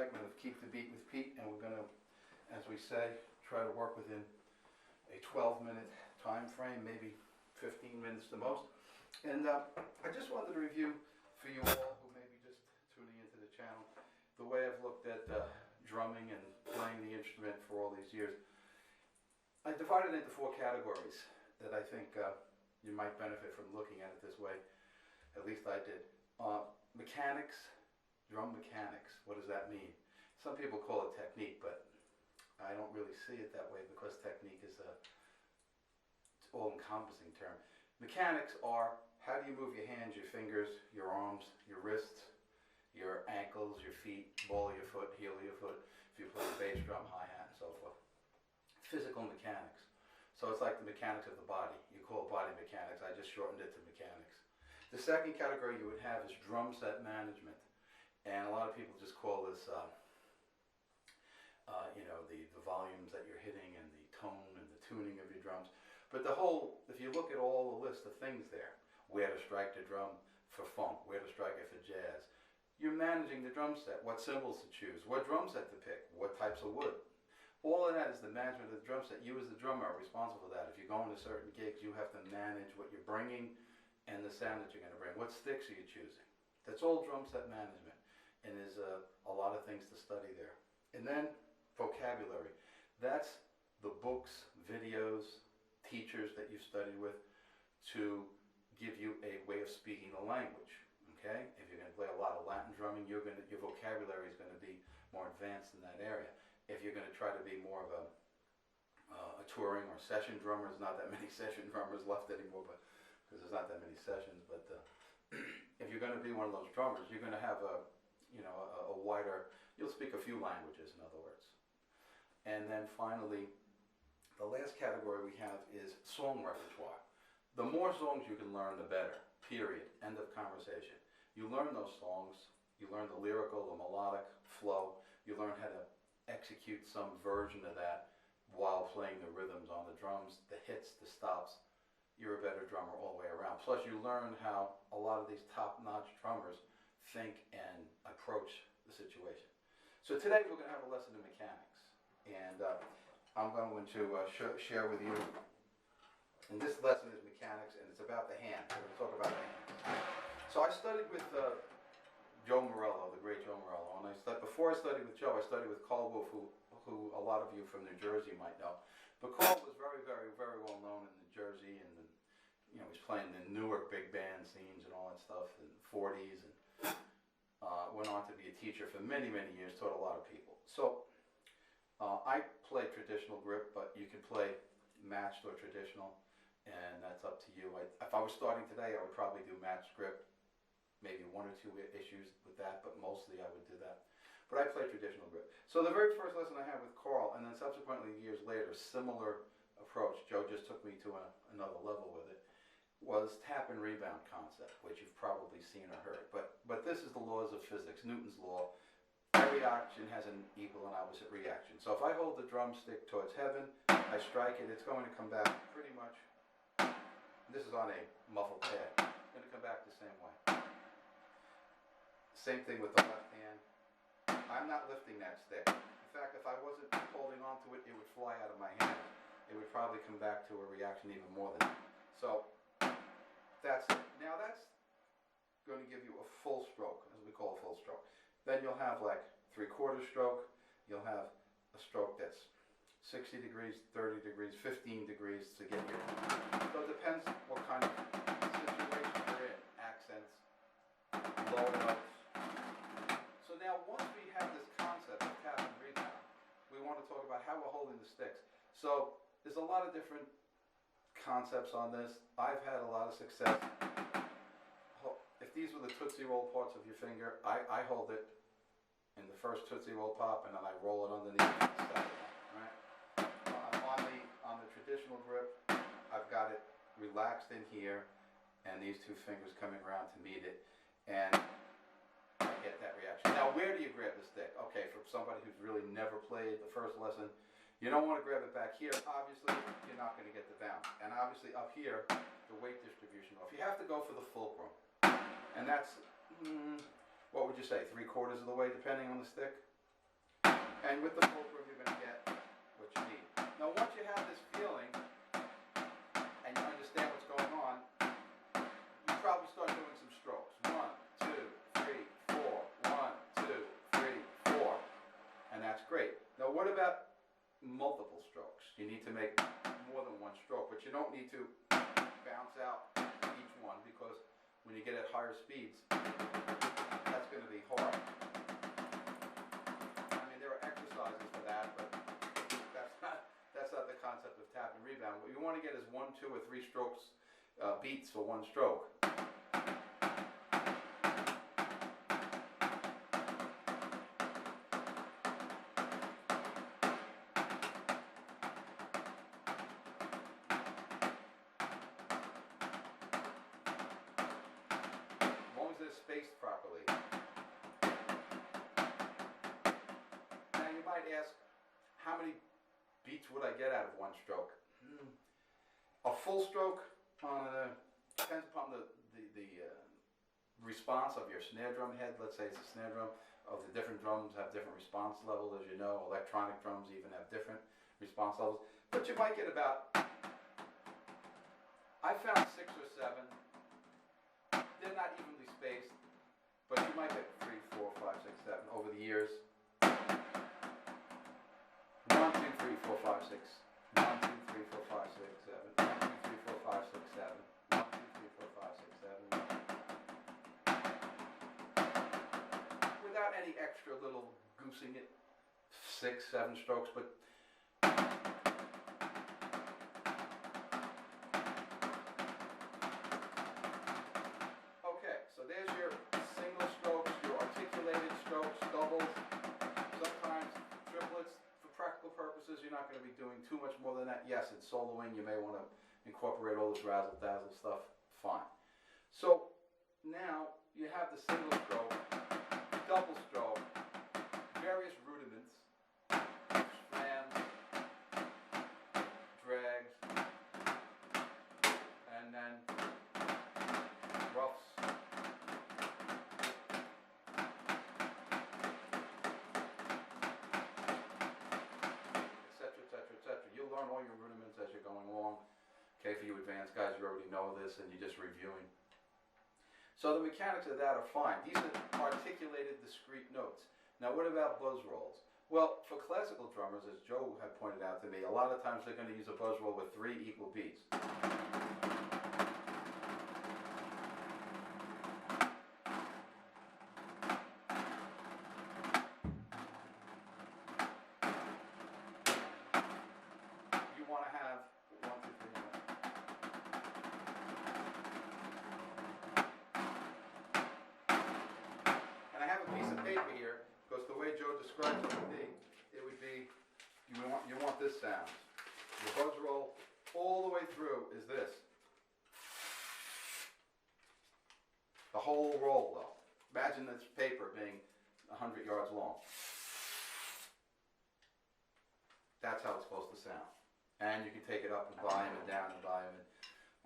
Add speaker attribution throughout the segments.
Speaker 1: segment of Keep the Beat with Pete, and we're going to, as we say, try to work within a 12-minute time frame, maybe 15 minutes the most. And I just wanted to review for you all who may be just tuning into the channel, the way I've looked at drumming and playing the instrument for all these years. I divided it into 4 categories that I think you might benefit from looking at it this way. At least I did. Mechanics, drum mechanics. What does that mean? Some people call it technique, but I don't really see it that way because technique is a all-encompassing term. Mechanics are how do you move your hands, your fingers, your arms, your wrists, your ankles, your feet, ball of your foot, heel of your foot, if you play bass drum, hi-hat, and so forth. Physical mechanics. So it's like the mechanics of the body. You call it body mechanics. I just shortened it to mechanics. The second category you would have is drum set management. And a lot of people just call this, the volumes that you're hitting and the tone and the tuning of your drums. But the whole, if you look at all the list of things there, where to strike the drum for funk, where to strike it for jazz, you're managing the drum set, what cymbals to choose, what drum set to pick, what types of wood. All of that is the management of the drum set. You as the drummer are responsible for that. If you're going to certain gigs, you have to manage what you're bringing and the sound that you're going to bring. What sticks are you choosing? That's all drum set management. And there's a lot of things to study there. And then vocabulary. That's the books, videos, teachers that you've studied with to give you a way of speaking the language. Okay? If you're going to play a lot of Latin drumming, your vocabulary is going to be more advanced in that area. If you're going to try to be more of a touring or session drummer, there's not that many session drummers left anymore, but because there's not that many sessions. But if you're going to be one of those drummers, you're going to have a wider, you'll speak a few languages, in other words. And then finally, the last category we have is song repertoire. The more songs you can learn, the better, period, end of conversation. You learn those songs, you learn the lyrical, the melodic flow, you learn how to execute some version of that while playing the rhythms on the drums, the hits, the stops. You're a better drummer all the way around. Plus you learn how a lot of these top-notch drummers think and approach the situation. So today we're going to have a lesson in mechanics, and I'm going to share with you, and this lesson is mechanics, and it's about the hand. We're going to talk about the hand. So I studied with Joe Morello, the great Joe Morello, and before I studied with Joe, I studied with Carl Wolf, who a lot of you from New Jersey might know. But Carl was very, very, very well known in New Jersey, and he was playing the Newark big band scenes and all that stuff in the 40s, and went on to be a teacher for many, many years, taught a lot of people. So I play traditional grip, but you can play matched or traditional, and that's up to you. If I was starting today, I would probably do matched grip, maybe 1 or 2 issues with that, but mostly I would do that. But I play traditional grip. So the very first lesson I had with Carl, and then subsequently years later, similar approach, Joe just took me to another level with it, was tap and rebound concept, which you've probably seen or heard. But this is the laws of physics, Newton's law. Every action has an equal and opposite reaction. So if I hold the drumstick towards heaven, I strike it, it's going to come back pretty much, this is on a muffled pad, it's going to come back the same way. Same thing with the left hand. I'm not lifting that stick. In fact, if I wasn't holding on to it, it would fly out of my hand. It would probably come back to a reaction even more than that. So that's it. Now that's going to give you a full stroke, as we call a full stroke. Then you'll have like 3/4 stroke. You'll have a stroke that's 60 degrees, 30 degrees, 15 degrees to get here. So it depends what kind of situation you're in. Accents, low notes. So now once we have this concept of tap and rebound, we want to talk about how we're holding the sticks. So there's a lot of different concepts on this. I've had a lot of success. If these were the Tootsie Roll parts of your finger, I hold it in the first Tootsie Roll pop and then I roll it underneath the second one, right? On the traditional grip, I've got it relaxed in here and these 2 fingers coming around to meet it, and I get that reaction. Now where do you grab the stick? Okay, for somebody who's really never played the first lesson, you don't want to grab it back here. Obviously, you're not going to get the bounce. And obviously up here, the weight distribution off. You have to go for the fulcrum. And that's, what would you say, 3/4 of the way, depending on the stick? And with the fulcrum, you're going to get what you need. Now, once you have this feeling and you understand what's going on, you probably start doing some strokes. 1, 2, 3, 4. 1, 2, 3, 4. And that's great. Now, what about multiple strokes? You need to make more than one stroke, but you don't need to bounce out each one, because when you get at higher speeds, that's going to be hard. I mean, there are exercises for that, but that's not the concept of tap and rebound. What you want to get is 1, 2, or 3 strokes, beats for one stroke. Spaced properly. Now you might ask, how many beats would I get out of one stroke? A full stroke depends upon the response of your snare drum head. Let's say it's a snare drum. Of the different drums have different response levels, as you know. Electronic drums even have different response levels. But you might get about, I found 6 or 7. They're not evenly spaced, but you might get 3, 4, 5, 6, 7 over the years. 1, 2, 3, 4, 5, 6. 1, 2, 3, 4, 5, 6, 7. 1, 2, 3, 4, 5, 6, 7. 1, 2, 3, 4, 5, 6, 7. Without any extra little goosing it, 6, 7 strokes, but so there's your single strokes, your articulated strokes, doubles, sometimes triplets. For practical purposes, you're not going to be doing too much more than that. Yes, in soloing, you may want to incorporate all this razzle-dazzle stuff. Fine. So now you have the single stroke, double stroke, various rudiments, slams, drags, and then roughs. You'll learn all your rudiments as you're going along. Okay, for you advanced guys, you already know this and you're just reviewing. So the mechanics of that are fine. These are articulated, discrete notes. Now what about buzz rolls? Well, for classical drummers, as Joe had pointed out to me, a lot of times they're going to use a buzz roll with 3 equal beats. Paper here, because the way Joe describes it would be you want this sound. The buzz roll all the way through is this. The whole roll, though. Imagine this paper being 100 yards long. That's how it's supposed to sound. And you can take it up and volume it down and volume it.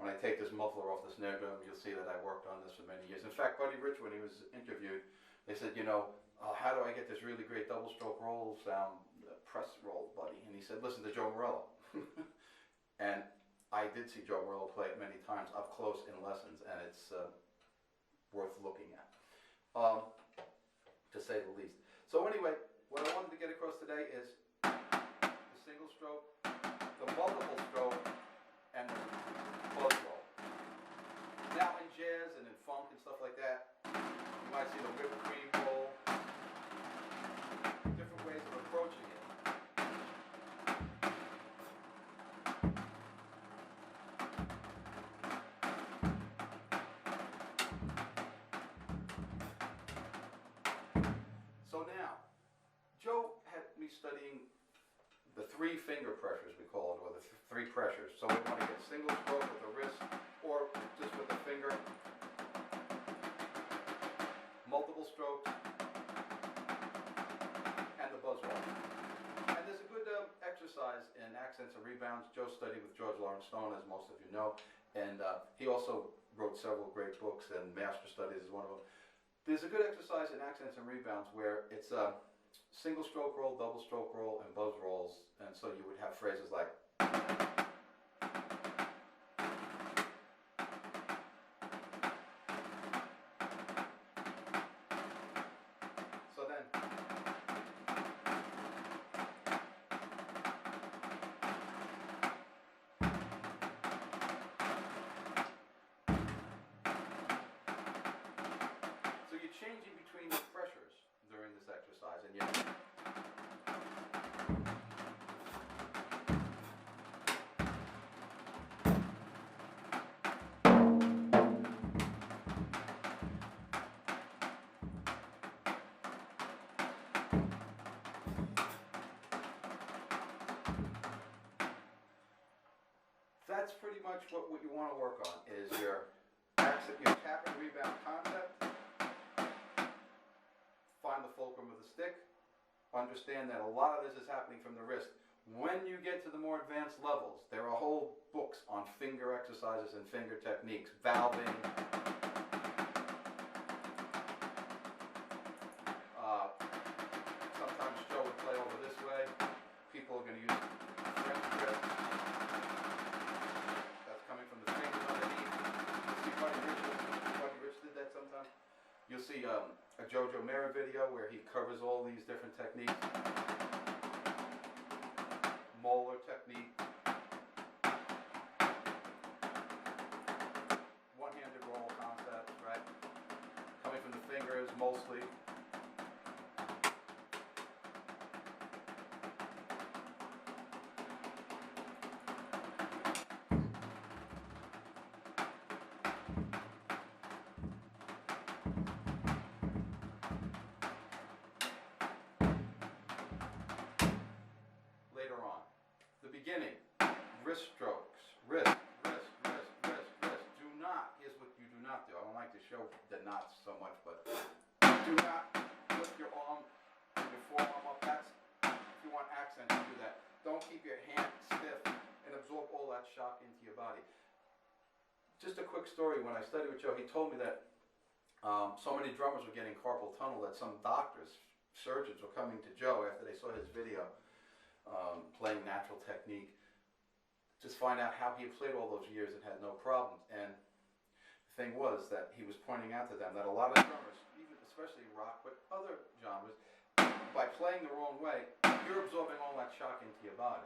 Speaker 1: When I take this muffler off the snare drum, you'll see that I worked on this for many years. In fact, Buddy Rich, when he was interviewed, they said, you know, how do I get this really great double stroke roll sound, press roll, Buddy? And he said, listen to Joe Morello. And I did see Joe Morello play it many times up close in lessons, and it's worth looking at, to say the least. So anyway, what I wanted to get across today is the single stroke, the multiple stroke, and the buzz roll. Now in jazz and in funk and stuff like that, you might see the whipped cream roll, different ways of approaching it. So now, Joe had me studying the 3 finger pressures, we call it, or the 3 pressures. So we want to get single stroke with the wrist, or just with the finger. Multiple strokes, and the buzz roll. And there's a good exercise in accents and rebounds. Joe studied with George Lawrence Stone, as most of you know, and he also wrote several great books, and Master Studies is one of them. There's a good exercise in accents and rebounds where it's single stroke roll, double stroke roll, and buzz rolls, and so you would have phrases like. So then. So you're changing between the pressures during this exercise, and you're. That's pretty much what you want to work on, is your tap and rebound concept. Find the fulcrum of the stick. Understand that a lot of this is happening from the wrist. When you get to the more advanced levels, there are whole books on finger exercises and finger techniques, valving. Sometimes Joe would play over this way. People are going to use French grip. That's coming from the fingers underneath. You see Buddy Rich did that sometimes. You'll see a Jojo Mera video where he covers all these different techniques. Molar technique. One-handed roll concept, right? Coming from the fingers mostly. Later on. The beginning, wrist strokes, wrist. Do not, here's what you do not do. I don't like to show the knots so much, but do not lift your arm and your forearm up. That's, if you want accent, you do that. Don't keep your hand stiff and absorb all that shock into your body. Just a quick story, when I studied with Joe, he told me that so many drummers were getting carpal tunnel that some doctors, surgeons were coming to Joe after they saw his video. Playing natural technique, just find out how he had played all those years and had no problems. And the thing was that he was pointing out to them that a lot of drummers, even especially rock, but other genres, by playing the wrong way, you're absorbing all that shock into your body.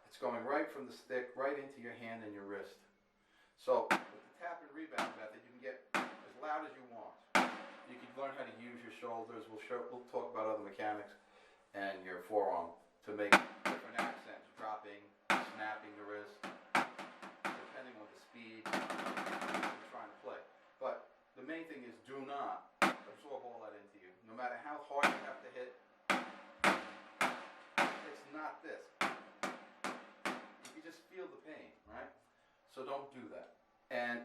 Speaker 1: It's going right from the stick, right into your hand and your wrist. So with the tap and rebound method, you can get as loud as you want. You can learn how to use your shoulders. We'll talk about other mechanics, and your forearm to make different accents, dropping, snapping the wrist, depending on the speed you're trying to play. But the main thing is, do not absorb all that into you. No matter how hard you have to hit, it's not this. You can just feel the pain, right? So don't do that. And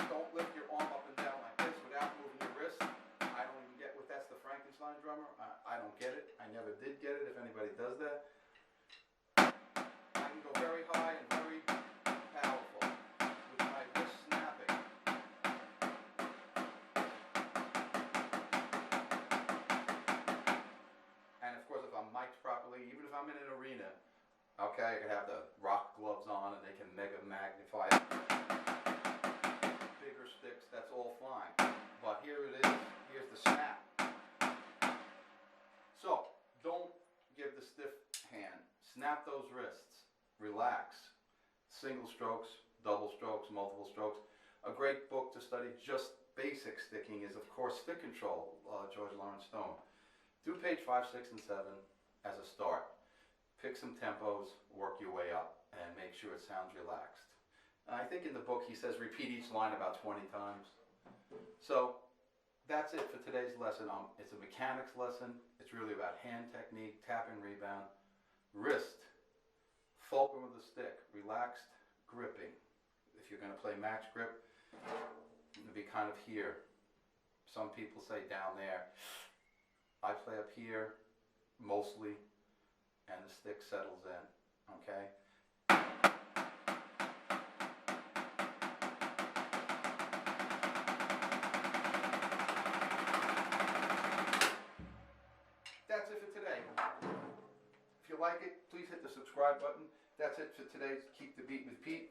Speaker 1: don't lift your arm up and down like this without moving your wrist. I don't even get what that's the Frankenstein drummer. I don't get it. I never did get it if anybody does that. I can go very high and very powerful with my wrist snapping. And of course, if I'm mic'd properly, even if I'm in an arena, okay, I can have the rock gloves on and they can mega magnify it. Bigger sticks, that's all fine. But here it is, here's the snap. So, don't give the stiff hand. Snap those wrists. Relax. Single strokes, double strokes, multiple strokes. A great book to study just basic sticking is, of course, Stick Control, George Lawrence Stone. Do page 5, 6, and 7 as a start. Pick some tempos, work your way up, and make sure it sounds relaxed. I think in the book he says repeat each line about 20 times. So that's it for today's lesson. It's a mechanics lesson. It's really about hand technique, tap and rebound, wrist, fulcrum of the stick, relaxed gripping. If you're going to play match grip, it'll be kind of here. Some people say down there. I play up here mostly, and the stick settles in, okay? That's it for today. If you like it, please hit the subscribe button. That's it for today's Keep the Beat with Pete.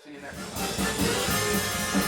Speaker 1: See you next time.